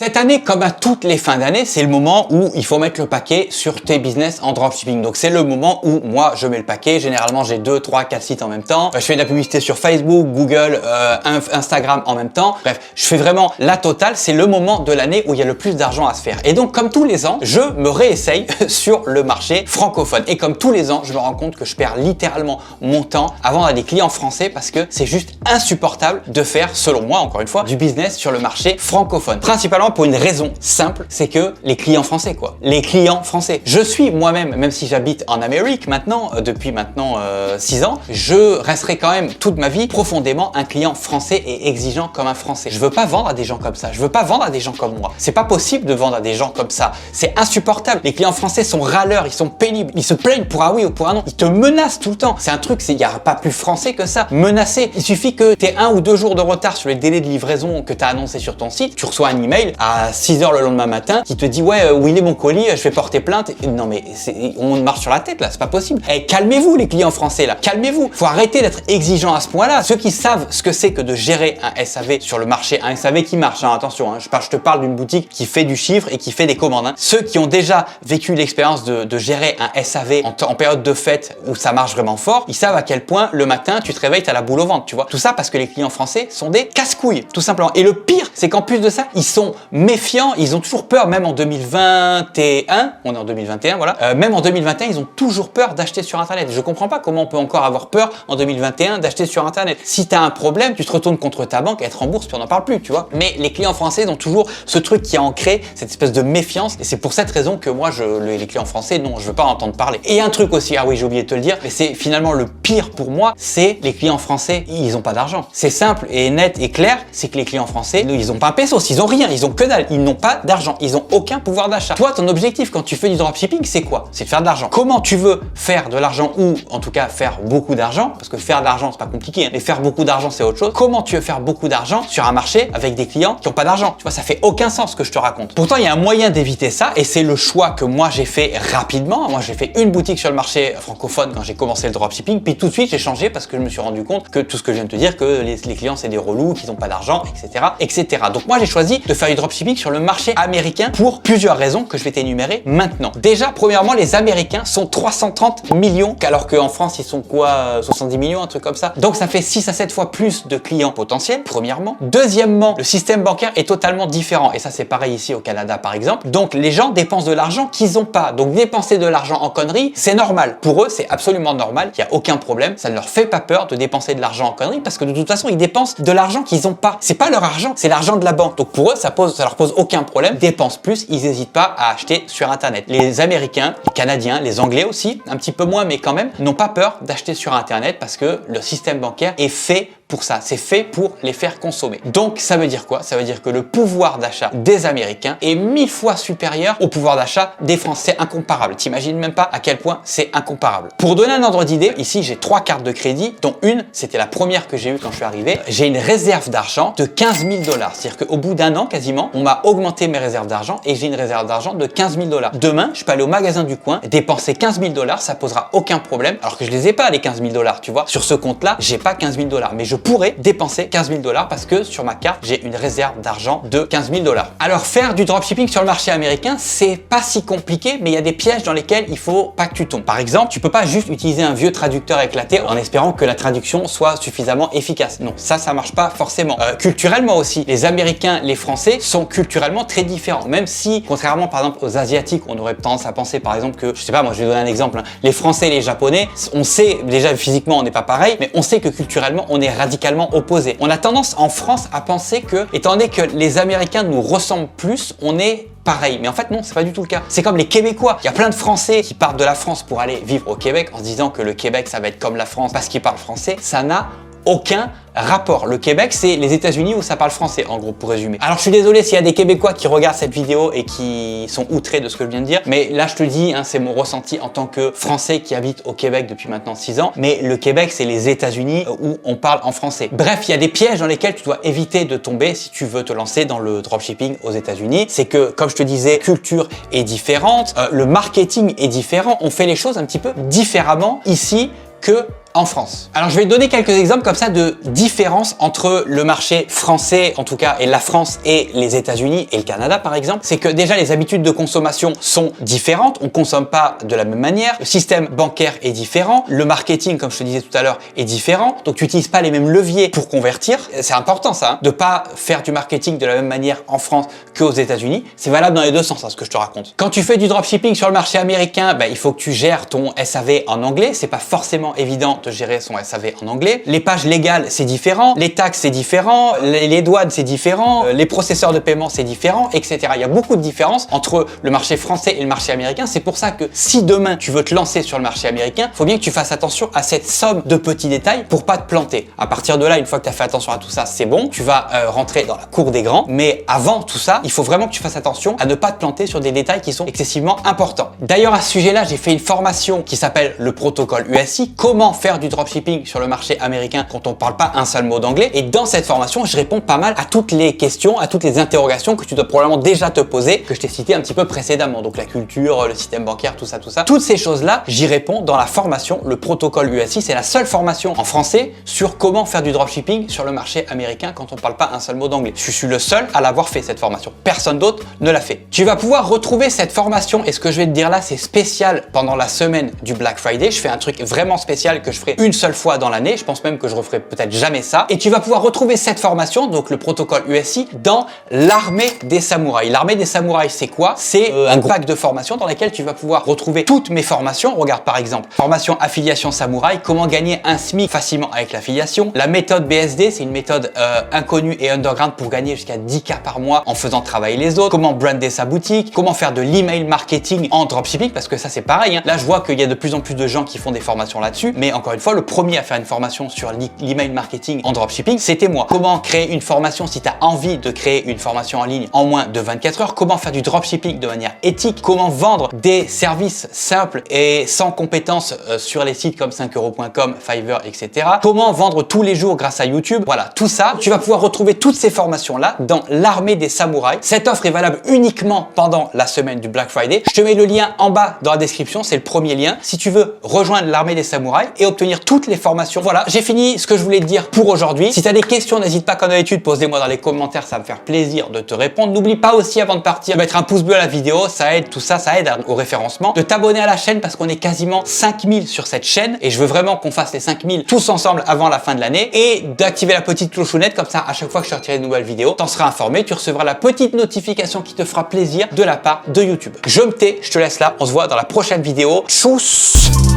Cette année, comme à toutes les fins d'année, c'est le moment où il faut mettre le paquet sur tes business en dropshipping. Donc c'est le moment où moi je mets le paquet. Généralement j'ai 2, 3, 4 sites en même temps. Je fais de la publicité sur Facebook, Google, Instagram en même temps. Bref, je fais vraiment la totale. C'est le moment de l'année où il y a le plus d'argent à se faire. Et donc comme tous les ans, je me réessaye sur le marché francophone. Et comme tous les ans, je me rends compte que je perds littéralement mon temps à vendre à des clients français parce que c'est juste insupportable de faire, selon moi encore une fois, du business sur le marché francophone. Principalement pour une raison simple, c'est que les clients français quoi. Les clients français. Je suis moi-même, même si j'habite en Amérique maintenant, depuis maintenant 6 ans, je resterai quand même toute ma vie profondément un client français et exigeant comme un français. Je veux pas vendre à des gens comme ça. Je veux pas vendre à des gens comme moi. C'est pas possible de vendre à des gens comme ça. C'est insupportable. Les clients français sont râleurs, ils sont pénibles, ils se plaignent pour un oui ou pour un non. Ils te menacent tout le temps. C'est un truc, il n'y a pas plus français que ça. Menacer. Il suffit que tu aies 1 ou 2 jours de retard sur les délais de livraison que tu as annoncé sur ton site. Tu reçois un email à 6 h le lendemain matin qui te dit ouais où il est mon colis, je vais porter plainte. Non mais on marche sur la tête là, c'est pas possible. Eh, calmez-vous les clients français là, calmez-vous. Faut arrêter d'être exigeant à ce point-là. Ceux qui savent ce que c'est que de gérer un SAV sur le marché, un SAV qui marche, hein, attention, hein, je te parle d'une boutique qui fait du chiffre et qui fait des commandes. Hein. Ceux qui ont déjà vécu l'expérience de gérer un SAV en période de fête où ça marche vraiment fort, ils savent à quel point le matin tu te réveilles, t'as la boule au ventre, tu vois. Tout ça parce que les clients français sont des casse-couilles, tout simplement. Et le pire, c'est qu'en plus de ça, ils sont méfiants, ils ont toujours peur, même en 2021, on est en 2021, voilà, même en 2021, ils ont toujours peur d'acheter sur Internet. Je comprends pas comment on peut encore avoir peur en 2021 d'acheter sur Internet. Si tu as un problème, tu te retournes contre ta banque, elle te rembourse, puis on n'en parle plus, tu vois. Mais les clients français ont toujours ce truc qui est ancré, cette espèce de méfiance, et c'est pour cette raison que moi, les clients français, non, je veux pas en entendre parler. Et un truc aussi, ah oui, j'ai oublié de te le dire, mais c'est finalement le pire pour moi, c'est les clients français, ils ont pas d'argent. C'est simple et net et clair, c'est que les clients français, ils ont pas un peso, ils ont rien, ils ont que dalle, ils n'ont pas d'argent, ils ont aucun pouvoir d'achat. Toi, ton objectif quand tu fais du dropshipping, c'est quoi? C'est de faire de l'argent. Comment tu veux faire de l'argent ou en tout cas faire beaucoup d'argent? Parce que faire de l'argent, c'est pas compliqué, hein, mais faire beaucoup d'argent, c'est autre chose. Comment tu veux faire beaucoup d'argent sur un marché avec des clients qui n'ont pas d'argent? Tu vois, ça fait aucun sens ce que je te raconte. Pourtant, il y a un moyen d'éviter ça et c'est le choix que moi j'ai fait rapidement. Moi, j'ai fait une boutique sur le marché francophone quand j'ai commencé le dropshipping, puis tout de suite j'ai changé parce que je me suis rendu compte que tout ce que je viens de te dire, que les clients c'est des relous, qu'ils n'ont pas d'argent, etc., etc. Donc moi j'ai choisi de faire du dropshipping sur le marché américain pour plusieurs raisons que je vais t'énumérer maintenant. Déjà, premièrement, les Américains sont 330 millions, alors qu'en France ils sont quoi, 70 millions, un truc comme ça. Donc ça fait 6 à 7 fois plus de clients potentiels, premièrement. Deuxièmement, le système bancaire est totalement différent et ça c'est pareil ici au Canada par exemple. Donc les gens dépensent de l'argent qu'ils n'ont pas. Donc dépenser de l'argent en conneries, c'est normal. Pour eux, c'est absolument normal, il n'y a aucun problème. Ça ne leur fait pas peur de dépenser de l'argent en conneries parce que de toute façon, ils dépensent de l'argent qu'ils n'ont pas. C'est pas leur argent, c'est l'argent de la banque. Donc pour eux, ça leur pose aucun problème. Dépensent plus, ils n'hésitent pas à acheter sur Internet. Les Américains, les Canadiens, les Anglais aussi, un petit peu moins, mais quand même, n'ont pas peur d'acheter sur Internet parce que le système bancaire est fait pour ça, c'est fait pour les faire consommer. Donc ça veut dire quoi? Ça veut dire que le pouvoir d'achat des Américains est 1000 fois supérieur au pouvoir d'achat des Français. Incomparable. T'imagines même pas à quel point c'est incomparable. Pour donner un ordre d'idée, ici j'ai 3 cartes de crédit, dont une, c'était la première que j'ai eue quand je suis arrivé. J'ai une réserve d'argent de 15 000 $. C'est-à-dire qu'au bout d'un an quasiment, on m'a augmenté mes réserves d'argent et j'ai une réserve d'argent de 15 000 $. Demain, je peux aller au magasin du coin, dépenser 15 000 $, ça posera aucun problème. Alors que je les ai pas les 15 000 $, tu vois. Sur ce compte-là, j'ai pas 15 000 $, mais je pourrais dépenser 15 000 $ parce que sur ma carte, j'ai une réserve d'argent de 15 000 $. Alors faire du dropshipping sur le marché américain, c'est pas si compliqué, mais il y a des pièges dans lesquels il faut pas que tu tombes. Par exemple, tu peux pas juste utiliser un vieux traducteur éclaté en espérant que la traduction soit suffisamment efficace. Non, ça marche pas forcément. Culturellement aussi, les Américains, les Français sont culturellement très différents. Même si, contrairement par exemple aux Asiatiques, on aurait tendance à penser par exemple que, je sais pas, moi je vais donner un exemple, hein, les Français et les Japonais, on sait déjà physiquement on n'est pas pareil, mais on sait que culturellement on est radicalement opposés. On a tendance en France à penser que, étant donné que les Américains nous ressemblent plus, on est pareil. Mais en fait non, c'est pas du tout le cas. C'est comme les Québécois. Il y a plein de Français qui partent de la France pour aller vivre au Québec en se disant que le Québec ça va être comme la France parce qu'ils parlent français. Ça n'a aucun rapport. Le Québec, c'est les États-Unis où ça parle français, en gros, pour résumer. Alors, je suis désolé s'il y a des Québécois qui regardent cette vidéo et qui sont outrés de ce que je viens de dire, mais là, je te dis, hein, c'est mon ressenti en tant que Français qui habite au Québec depuis maintenant 6 ans, mais le Québec, c'est les États-Unis où on parle en français. Bref, il y a des pièges dans lesquels tu dois éviter de tomber si tu veux te lancer dans le dropshipping aux États-Unis. C'est que, comme je te disais, culture est différente, le marketing est différent, on fait les choses un petit peu différemment ici en France. Alors je vais donner quelques exemples comme ça de différences entre le marché français en tout cas et la France et les États-Unis et le Canada par exemple. C'est que déjà les habitudes de consommation sont différentes, on consomme pas de la même manière, le système bancaire est différent, le marketing comme je te disais tout à l'heure est différent, donc tu n'utilises pas les mêmes leviers pour convertir. C'est important ça, hein, de pas faire du marketing de la même manière en France qu'aux États-Unis. C'est valable dans les deux sens, hein, ce que je te raconte. Quand tu fais du dropshipping sur le marché américain, il faut que tu gères ton SAV en anglais. C'est pas forcément évident de gérer son SAV en anglais. Les pages légales, c'est différent. Les taxes, c'est différent. Les douanes, c'est différent. Les processeurs de paiement, c'est différent, etc. Il y a beaucoup de différences entre le marché français et le marché américain. C'est pour ça que si demain tu veux te lancer sur le marché américain, il faut bien que tu fasses attention à cette somme de petits détails pour pas te planter. À partir de là, une fois que tu as fait attention à tout ça, c'est bon. Tu vas rentrer dans la cour des grands. Mais avant tout ça, il faut vraiment que tu fasses attention à ne pas te planter sur des détails qui sont excessivement importants. D'ailleurs, à ce sujet-là, j'ai fait une formation qui s'appelle le protocole USI, comment faire du dropshipping sur le marché américain quand on parle pas un seul mot d'anglais. Et dans cette formation, je réponds pas mal à toutes les questions, à toutes les interrogations que tu dois probablement déjà te poser, que je t'ai cité un petit peu précédemment. Donc la culture, le système bancaire, tout ça. Toutes ces choses-là, j'y réponds dans la formation, le protocole USI. C'est la seule formation en français sur comment faire du dropshipping sur le marché américain quand on parle pas un seul mot d'anglais. Je suis le seul à l'avoir fait cette formation. Personne d'autre ne l'a fait. Tu vas pouvoir retrouver cette formation et ce que je vais te dire là, c'est spécial pendant la semaine du Black Friday. Je fais un truc vraiment spécial que je ferai une seule fois dans l'année. Je pense même que je referai peut-être jamais ça. Et tu vas pouvoir retrouver cette formation, donc le protocole USI, dans l'armée des samouraïs. L'armée des samouraïs, c'est quoi? C'est un gros pack de formations dans lesquelles tu vas pouvoir retrouver toutes mes formations. Regarde par exemple, formation affiliation samouraï, comment gagner un SMIC facilement avec l'affiliation. La méthode BSD, c'est une méthode inconnue et underground pour gagner jusqu'à 10K par mois en faisant travailler les autres. Comment brander sa boutique, comment faire de l'email marketing en dropshipping, parce que ça c'est pareil, hein. Là je vois qu'il y a de plus en plus de gens qui font des formations là-dessus, mais encore une fois, le premier à faire une formation sur l'email marketing en dropshipping, c'était moi. Comment créer une formation si tu as envie de créer une formation en ligne en moins de 24 heures, comment faire du dropshipping de manière éthique, comment vendre des services simples et sans compétences sur les sites comme 5euros.com, Fiverr, etc. Comment vendre tous les jours grâce à YouTube. Voilà, tout ça, tu vas pouvoir retrouver toutes ces formations-là dans l'armée des samouraïs. Cette offre est valable uniquement pendant la semaine du Black Friday. Je te mets le lien en bas dans la description, c'est le premier lien. Si tu veux rejoindre l'armée des samouraïs et obtenir toutes les formations. Voilà, j'ai fini ce que je voulais te dire pour aujourd'hui. Si tu as des questions, n'hésite pas comme d'habitude, pose-les-moi dans les commentaires, ça va me faire plaisir de te répondre. N'oublie pas aussi avant de partir de mettre un pouce bleu à la vidéo, ça aide, tout ça, ça aide au référencement. De t'abonner à la chaîne parce qu'on est quasiment 5000 sur cette chaîne et je veux vraiment qu'on fasse les 5000 tous ensemble avant la fin de l'année et d'activer la petite clochonnette comme ça à chaque fois que je sortirai une nouvelle vidéo, t'en seras informé, tu recevras la petite notification qui te fera plaisir de la part de YouTube. Je me tais, je te laisse là, on se voit dans la prochaine vidéo. Tchuss!